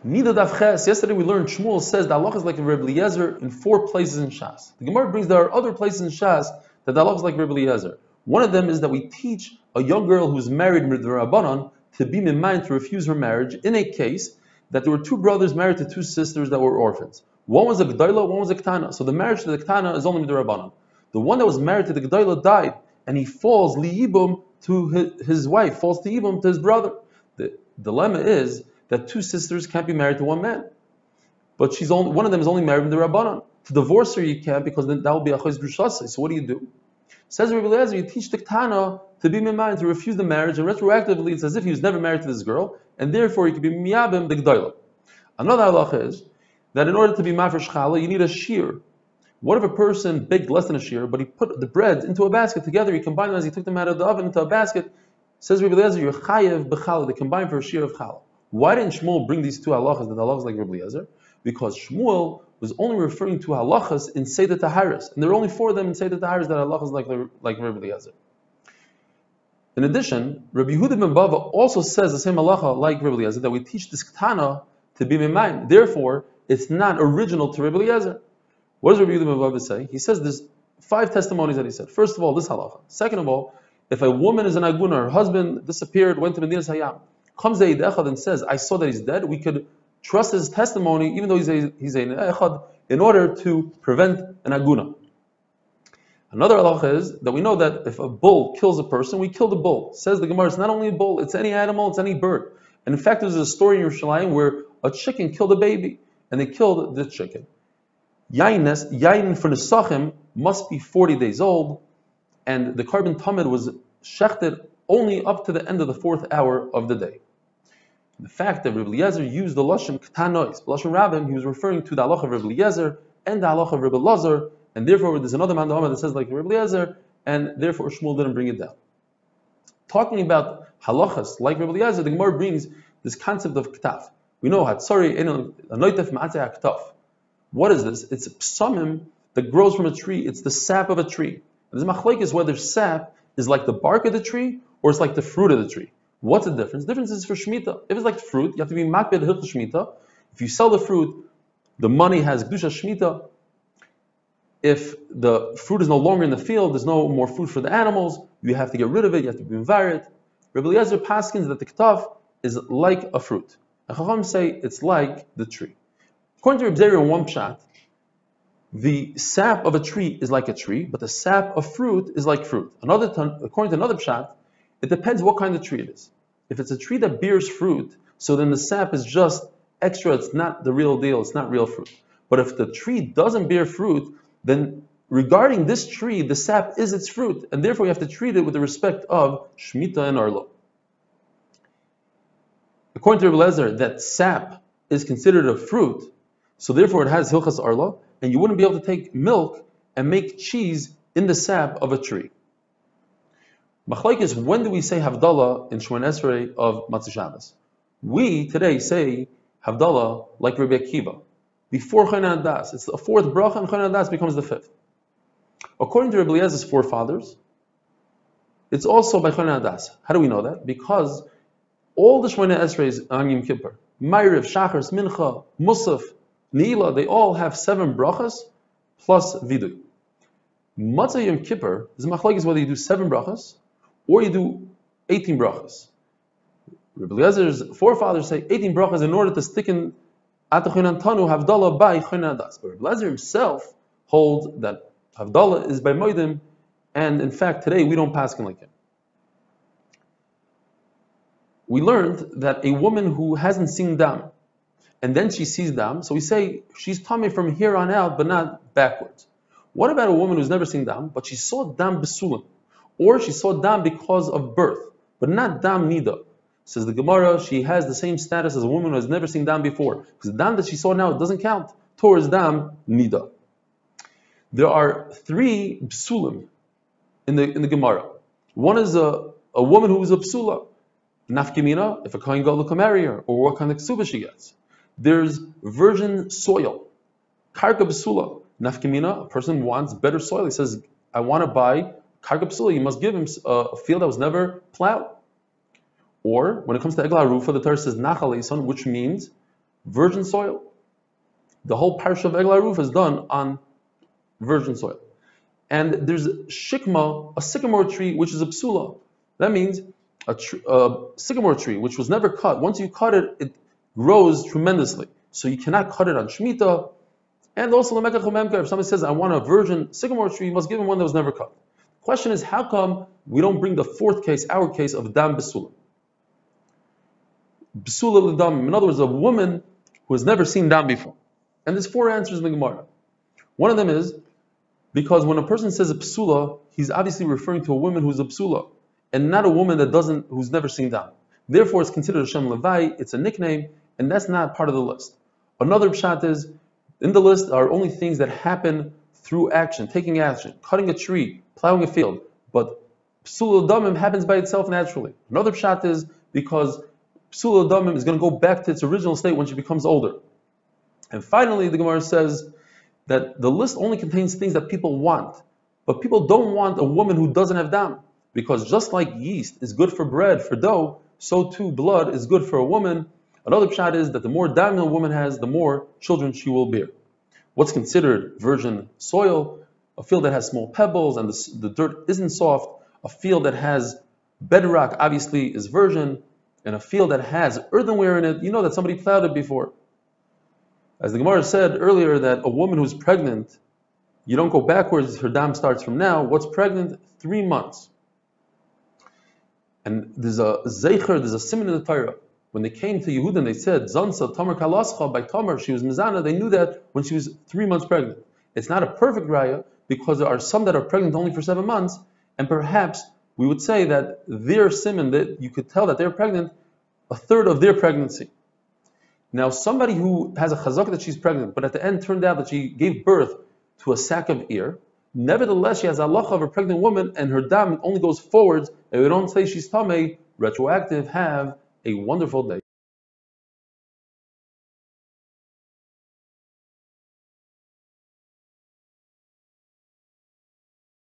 Niddah Daf Ches. Yesterday we learned Shmuel says the halach is like Reb Eliezer in 4 places in Shas. The Gemara brings there are other places in Shas that the halach is like Reb Eliezer. One of them is that we teach a young girl who's married with the Rabbanan to be mimayin, to refuse her marriage in a case that there were 2 brothers married to 2 sisters that were orphans. One was a G'dayla, one was a Ketana. So the marriage to the Ketana is only with the Rabbanan. The one that was married to the G'dayla died, and he falls li'ibum to his wife, falls to ibum to his brother. The dilemma is that 2 sisters can't be married to one man, but one of them is only married with the Rabbanan. To divorce her you can't, because then that will be a chayz grushasei. So what do? Says Reb Eliezer, you teach the Ketana to be mimayin, to refuse the marriage, and retroactively it's as if he was never married to this girl, and therefore he could be miyabim the G'dayla. Another halacha is that in order to be mafresh challah, you need a shear. What if a person baked less than a shear, but he put the bread into a basket together, he combined them as he took them out of the oven into a basket? Says Reb Eliezer, you're chayev b'challah, they combine for a shear of challah. Why didn't Shmuel bring these 2 halachas, that the halachas like Reb Eliezer? Because Shmuel was only referring to halachas in Seder Taharis, and there are only 4 of them in Seder Taharis that halachas like Reb Eliezer. In addition, Rabbi Yehuda ben Bava also says the same halacha like Reb Eliezer, that we teach this Ketana to be mimayin. Therefore, it's not original to Reb Eliezer. What does Rabbi Yehuda ben Bava say? He says there's 5 testimonies that he said. First of all, this halacha. Second of all, if a woman is an aguna, her husband disappeared, went to Medina Hayam, comes the Eid Echad and says, I saw that he's dead, we could trust his testimony, even though he's a Echad, in order to prevent an aguna. Another halacha is that we know that if a bull kills a person, we kill the bull. Says the Gemara, it's not only a bull, it's any animal, it's any bird. And in fact, there's a story in Yerushalayim where a chicken killed a baby, and they killed the chicken. Yain for Nesachim must be 40 days old, and the carbon tamid was shechted only up to the end of the 4th hour of the day. The fact that Reb Eliezer used the lashon ketanois, lashon rabbim, he was referring to the halacha of Reb Eliezer and the halacha of Reb Elazar, and therefore there's another man that says like Reb Eliezer, and therefore Shmuel didn't bring it down. Talking about halachas like Reb Eliezer, the Gemara brings this concept of ktaf. We know hatzari anoitef ma'atzeh ktaf. What is this? It's a psamim that grows from a tree. It's the sap of a tree. There's machlekes whether sap is like the bark of the tree or it's like the fruit of the tree. What's the difference? The difference is for Shemitah. If it's like fruit, you have to be makbid hilchos Shemitah. If you sell the fruit, the money has kedusha Shemitah. If the fruit is no longer in the field, there's no more food for the animals, you have to get rid of it, you have to be invited. Reb Eliezer paskins that the ketaf is like a fruit. And Chacham say it's like the tree. According to Reb Zeri in one pshat, the sap of a tree is like a tree, but the sap of fruit is like fruit. According to another pshat, it depends what kind of tree it is. If it's a tree that bears fruit, so then the sap is just extra, it's not the real deal, it's not real fruit. But if the tree doesn't bear fruit, then regarding this tree, the sap is its fruit, and therefore you have to treat it with the respect of Shemitah and Arlo. According to Reb Eliezer, that sap is considered a fruit, so therefore it has hilchas Arlo, and you wouldn't be able to take milk and make cheese in the sap of a tree. Machlekes, when do we say Havdalah in Shemon Esrei of Matzah Shabbos? We today say Havdalah like Rabbi Akiva, before Chonan Das. It's the 4th bracha, and Chonan Das becomes the 5th. According to Rabbi Eliezer's forefathers, it's also by Chonan Das. How do we know that? Because all the Shemon Esreis on Yom Kippur, Ma'ariv, Shachar, Mincha, Musaf, Ne'ilah, they all have 7 brachas plus Vidui. Matzah Yom Kippur is machlekes whether you do 7 brachas or you do 18 brachas. Rabbi Eliezer's forefathers say 18 brachas in order to stick in Atachinan Tanu Havdalah by Chonan Das. But Rabbi Eliezer himself holds that Havdalah is by Moedim, and in fact today we don't paskin like him. We learned that a woman who hasn't seen dam, and then she sees dam, so we say she's tummy from here on out, but not backwards. What about a woman who's never seen dam, but she saw dam besulim, or she saw dam because of birth, but not dam nida? Says the Gemara, she has the same status as a woman who has never seen dam before, because the dam that she saw now doesn't count towards dam nida. There are 3 psulim in the Gemara. One is a woman who is a psula. Nafkimina, if a kohen gadol can marry her, or what kind of ksuba she gets. There's virgin soil. Karka b'sula. Nafkimina, a person wants better soil. He says, I want to buy karka b'sula. You must give him a field that was never plowed. Or, when it comes to Eglah Rufa, the Torah says Nachal Eson, which means virgin soil. The whole parsha of Eglah Roof is done on virgin soil. And there's shikma, a sycamore tree, which is a psula. That means a sycamore tree, which was never cut. Once you cut it, it grows tremendously. So you cannot cut it on Shemitah. And also, if somebody says, I want a virgin sycamore tree, you must give him one that was never cut. The question is, how come we don't bring the fourth case, our case, of dam besula? Besula l'dam, in other words, a woman who has never seen dam before. And there's four answers in the Gemara. One of them is, because when a person says a psula, he's obviously referring to a woman who's a psula, and not a woman who's never seen dam. Therefore, it's considered a Shem Levai, it's a nickname, and that's not part of the list. Another pshat is, in the list are only things that happen through action, taking action, cutting a tree, plowing a field. But psula damim happens by itself naturally. Another pshat is because psula damim is going to go back to its original state when she becomes older. And finally, the Gemara says that the list only contains things that people want. But people don't want a woman who doesn't have dam. Because just like yeast is good for bread, for dough, so too blood is good for a woman. Another pshat is that the more dam a woman has, the more children she will bear. What's considered virgin soil? A field that has small pebbles and the dirt isn't soft. A field that has bedrock obviously is virgin. And a field that has earthenware in it, you know that somebody plowed it before. As the Gemara said earlier, that a woman who's pregnant, you don't go backwards, her dam starts from now. What's pregnant? 3 months. And there's a zeicher, there's a simon in the Torah. When they came to Yehuda and they said, Zansa, Tamar Kalascha, by Tamar, she was Mizana, they knew that when she was 3 months pregnant. It's not a perfect raya, because there are some that are pregnant only for 7 months, and perhaps we would say that their simon, that you could tell that they're pregnant, a third of their pregnancy. Now, somebody who has a chazak that she's pregnant, but at the end turned out that she gave birth to a sack of ear, nevertheless, she has halacha of a pregnant woman, and her dam only goes forwards, and we don't say she's tamei, retroactive. Have a wonderful day.